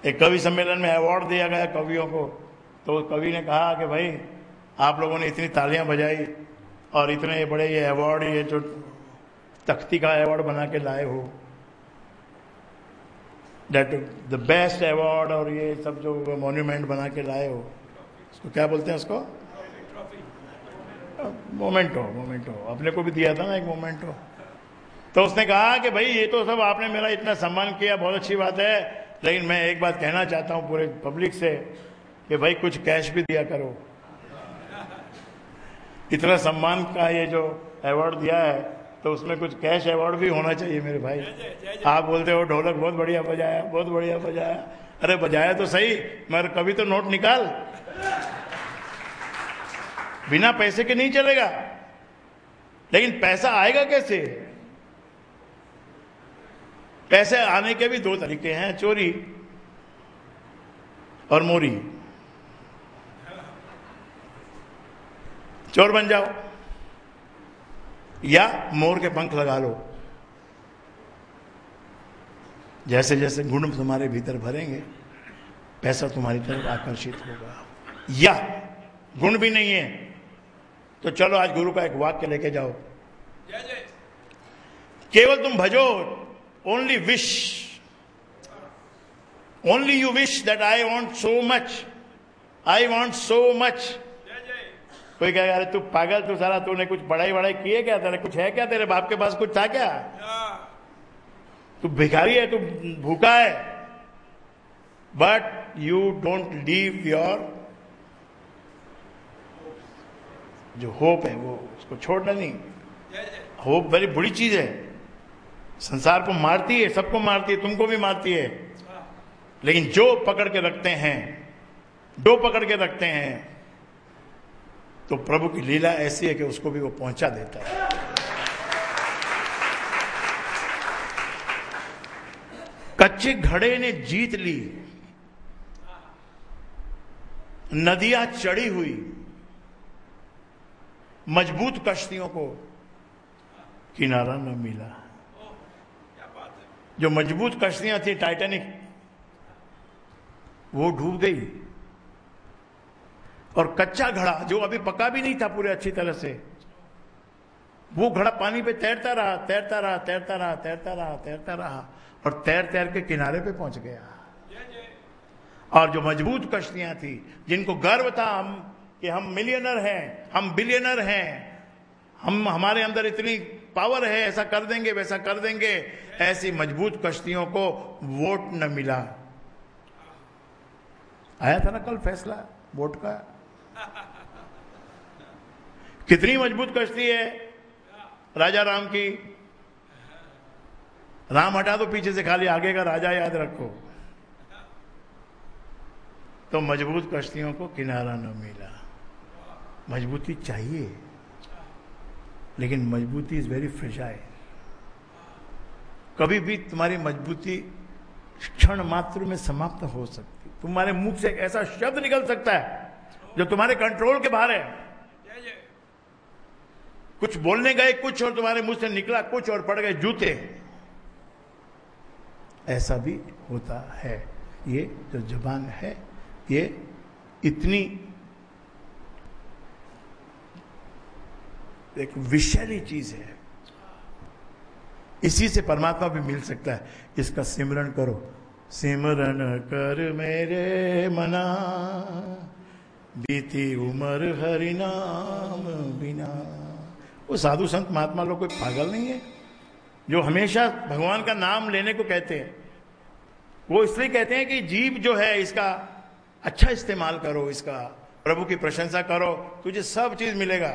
एक कवि सम्मेलन में अवार्ड दिया गया कवियों को, तो कवि ने कहा कि भाई आप लोगों ने इतनी तालियां बजाई और इतने बड़े ये अवार्ड, ये जो तख्ती का अवार्ड बना के लाए हो, दैट द बेस्ट अवार्ड, और ये सब जो मॉन्यूमेंट बना के लाए हो, उसको क्या बोलते हैं, उसको मोमेंटो, मोमेंटो अपने को भी दिया था ना एक मोमेंटो। तो उसने कहा कि भाई ये तो सब आपने मेरा इतना सम्मान किया, बहुत अच्छी बात है, लेकिन मैं एक बात कहना चाहता हूं पूरे पब्लिक से कि भाई कुछ कैश भी दिया करो। इतना सम्मान का ये जो अवार्ड दिया है तो उसमें कुछ कैश अवार्ड भी होना चाहिए मेरे भाई। आप बोलते हो ढोलक बहुत बढ़िया बजाया, बहुत बढ़िया बजाया, अरे बजाया तो सही, मगर कभी तो नोट निकाल। बिना पैसे के नहीं चलेगा। लेकिन पैसा आएगा कैसे? पैसे आने के भी दो तरीके हैं, चोरी और मोरी। चोर बन जाओ या मोर के पंख लगा लो। जैसे जैसे गुण तुम्हारे भीतर भरेंगे पैसा तुम्हारी तरफ आकर्षित होगा। या गुण भी नहीं है तो चलो आज गुरु का एक वाक्य लेके जाओ, केवल तुम भजो, only wish, only you wish that I want so much, I want so much. कोई कहेगा अरे तू पागल, तू सारा तूने कुछ पढ़ाई वढ़ाई की है क्या, तेरे कुछ है क्या, तेरे बाप के पास कुछ था क्या, तू भिखारी है, तू भूखा है। But you don't leave your जो होप है वो उसको छोड़ना नहीं। होप बड़ी बुरी चीज है, संसार को मारती है, सबको मारती है, तुमको भी मारती है। लेकिन जो पकड़ के रखते हैं, जो पकड़ के रखते हैं, तो प्रभु की लीला ऐसी है कि उसको भी वो पहुंचा देता है। कच्चे घड़े ने जीत ली, नदियां चढ़ी हुई, मजबूत कश्तियों को किनारा न मिला। जो मजबूत कश्तियां थी टाइटैनिक, वो डूब गई। और कच्चा घड़ा जो अभी पका भी नहीं था पूरे अच्छी तरह से, वो घड़ा पानी पे तैरता रहा, तैरता रहा, तैरता रहा, तैरता रहा, तैरता रहा, और तैर तैर के किनारे पे पहुंच गया। और जो मजबूत कश्तियां थी, जिनको गर्व था हम कि हम मिलियनर हैं, हम बिलियनर हैं, हमारे अंदर इतनी पावर है, ऐसा कर देंगे, वैसा कर देंगे, ऐसी मजबूत कश्तियों को वोट न मिला। आया था ना कल फैसला वोट का। कितनी मजबूत कश्ती है राजा राम की। राम हटा दो पीछे से, खाली आगे का राजा याद रखो। तो मजबूत कश्तियों को किनारा न मिला। मजबूती चाहिए, लेकिन मजबूती इज वेरी फ्रेजाइल। कभी भी तुम्हारी मजबूती क्षण मात्र में समाप्त हो सकती। तुम्हारे मुख से एक ऐसा शब्द निकल सकता है जो तुम्हारे कंट्रोल के बाहर है। कुछ बोलने गए कुछ और तुम्हारे मुंह से निकला कुछ और पड़ गए जूते। ऐसा भी होता है। ये जो जुबान है ये इतनी एक विषैली चीज है, इसी से परमात्मा भी मिल सकता है। इसका सिमरन करो। सिमरन कर मेरे मना, बीती उम्र हरि नाम बिना। वो साधु संत महात्मा लोग कोई पागल नहीं है जो हमेशा भगवान का नाम लेने को कहते हैं। वो इसलिए कहते हैं कि जीव जो है इसका अच्छा इस्तेमाल करो, इसका प्रभु की प्रशंसा करो, तुझे सब चीज मिलेगा।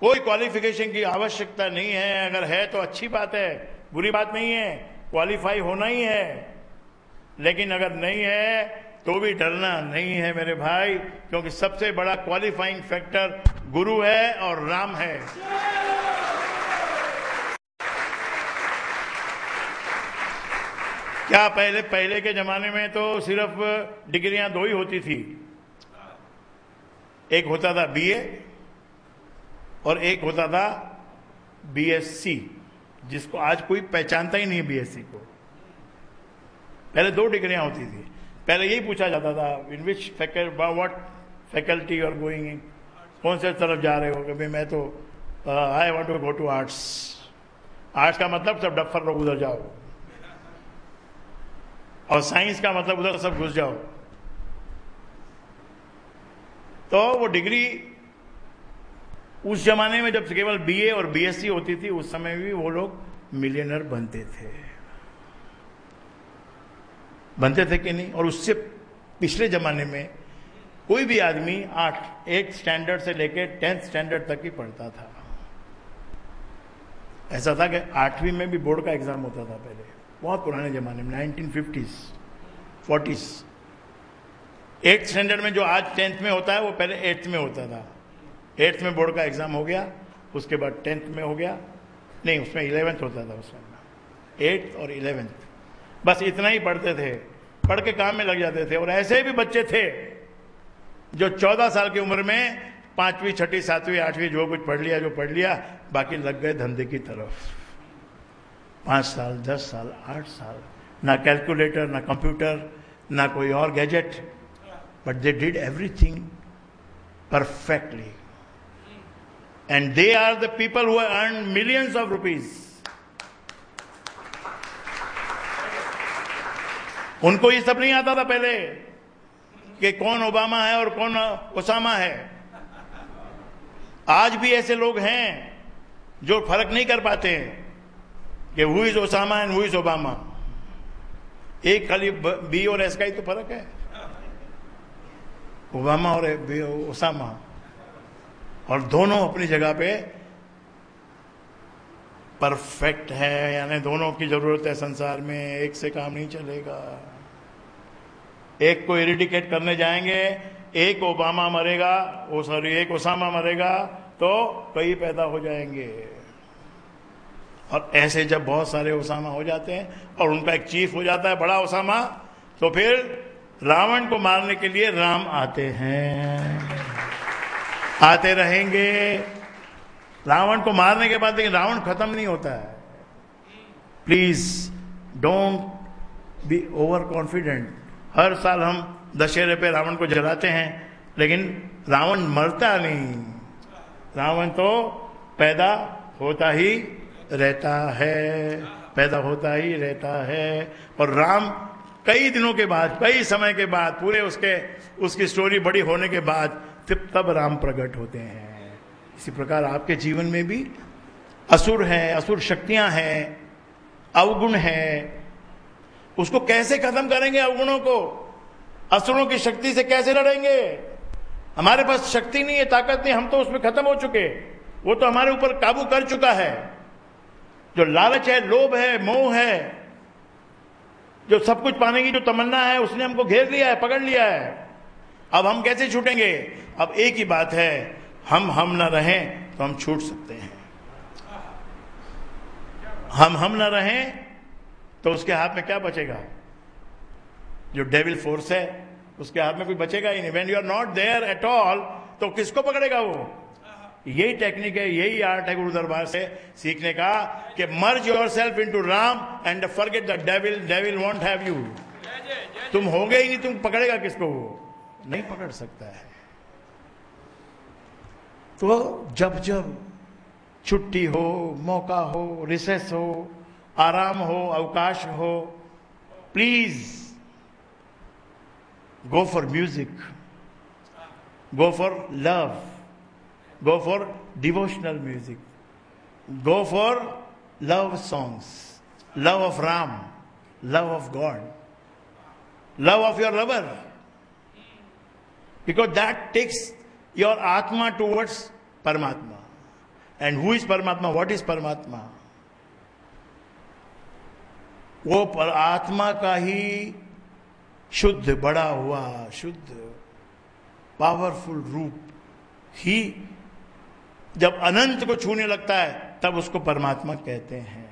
कोई क्वालिफिकेशन की आवश्यकता नहीं है। अगर है तो अच्छी बात है, बुरी बात नहीं है, क्वालिफाई होना ही है। लेकिन अगर नहीं है तो भी डरना नहीं है मेरे भाई, क्योंकि सबसे बड़ा क्वालिफाइंग फैक्टर गुरु है और राम है। क्या पहले के जमाने में तो सिर्फ डिग्रियां दो ही होती थी। एक होता था बीए और एक होता था बीएससी, जिसको आज कोई पहचानता ही नहीं बीएससी को। पहले 2 डिग्रियां होती थी। पहले यही पूछा जाता था, in which what faculty you are going in, कौन से तरफ जा रहे हो? कि भाई मैं तो I want to go to arts. Arts का मतलब सब डफर लोग उधर जाओ, और साइंस का मतलब उधर सब घुस जाओ। तो वो डिग्री उस जमाने में जब केवल बीए और बीएससी होती थी, उस समय भी वो लोग मिलियनर बनते थे कि नहीं? और उससे पिछले जमाने में कोई भी आदमी 8 स्टैंडर्ड से लेकर 10th स्टैंडर्ड तक ही पढ़ता था। ऐसा था कि 8वीं में भी बोर्ड का एग्जाम होता था पहले, बहुत पुराने जमाने में, 1950s 40s। 8th स्टैंडर्ड में जो आज 10th में होता है वो पहले 8th में होता था। 8th में बोर्ड का एग्जाम हो गया, उसके बाद 10th में हो गया, नहीं उसमें 11th होता था उसमें, 8th और 11th, बस इतना ही पढ़ते थे, पढ़ के काम में लग जाते थे। और ऐसे भी बच्चे थे जो 14 साल की उम्र में 5वीं 6वीं 7वीं 8वीं जो कुछ पढ़ लिया, बाकी लग गए धंधे की तरफ। 5 साल 10 साल 8 साल, ना कैलकुलेटर, ना कंप्यूटर, ना कोई और gadget, but they did everything perfectly, and they are the people who earn millions of rupees. उनको ये सब नहीं आता था पहले कि कौन ओबामा है और कौन ओसामा है। आज भी ऐसे लोग हैं जो फर्क नहीं कर पाते हैं कि who is Osama and who is Obama. एक खाली बी और एस का ही तो फर्क है, ओबामा और ओसामा, और दोनों अपनी जगह पे परफेक्ट है। यानी दोनों की जरूरत है संसार में, एक से काम नहीं चलेगा। एक को इरिडिकेट करने जाएंगे, एक ओबामा मरेगा, एक ओसामा मरेगा, तो कई पैदा हो जाएंगे। और ऐसे जब बहुत सारे ओसामा हो जाते हैं और उनका एक चीफ हो जाता है बड़ा ओसामा, तो फिर रावण को मारने के लिए राम आते हैं, आते रहेंगे। रावण को मारने के बाद लेकिन रावण खत्म नहीं होता है। Please don't be over confident. हर साल हम दशहरे पे रावण को जलाते हैं, लेकिन रावण मरता नहीं। रावण तो पैदा होता ही रहता है, पैदा होता ही रहता है। और राम कई दिनों के बाद, कई समय के बाद, पूरे उसकी स्टोरी बड़ी होने के बाद तब राम प्रकट होते हैं। इसी प्रकार आपके जीवन में भी असुर हैं, असुर शक्तियां हैं, अवगुण हैं। उसको कैसे खत्म करेंगे? अवगुणों को, असुरों की शक्ति से कैसे लड़ेंगे? हमारे पास शक्ति नहीं है, ताकत नहीं, हम तो उसमें खत्म हो चुके, वो तो हमारे ऊपर काबू कर चुका है। जो लालच है, लोभ है, मोह है, जो सब कुछ पाने की जो तमन्ना है, उसने हमको घेर लिया है, पकड़ लिया है। अब हम कैसे छूटेंगे? अब एक ही बात है, हम न रहें तो हम छूट सकते हैं। हम न रहें तो उसके हाथ में क्या बचेगा? जो डेविल फोर्स है उसके हाथ में कुछ बचेगा ही नहीं। When you are not there at all, तो किसको पकड़ेगा वो? यही टेक्निक है, यही आर्ट है गुरु दरबार से सीखने का, कि merge yourself into Ram and forget the devil, devil won't have you. तुम होगे ही नहीं, तुम पकड़ेगा किसको? वो नहीं पकड़ सकता है। तो जब जब छुट्टी हो, मौका हो, रिसेस हो, आराम हो, अवकाश हो, please go for music, go for love, go for devotional music, go for love songs, love of Ram, love of God, love of your lover, because that takes your Atma towards Paramatma. And who is Paramatma? What is Paramatma? वो आत्मा का ही शुद्ध, बड़ा हुआ, शुद्ध powerful रूप ही जब अनंत को छूने लगता है, तब उसको परमात्मा कहते हैं।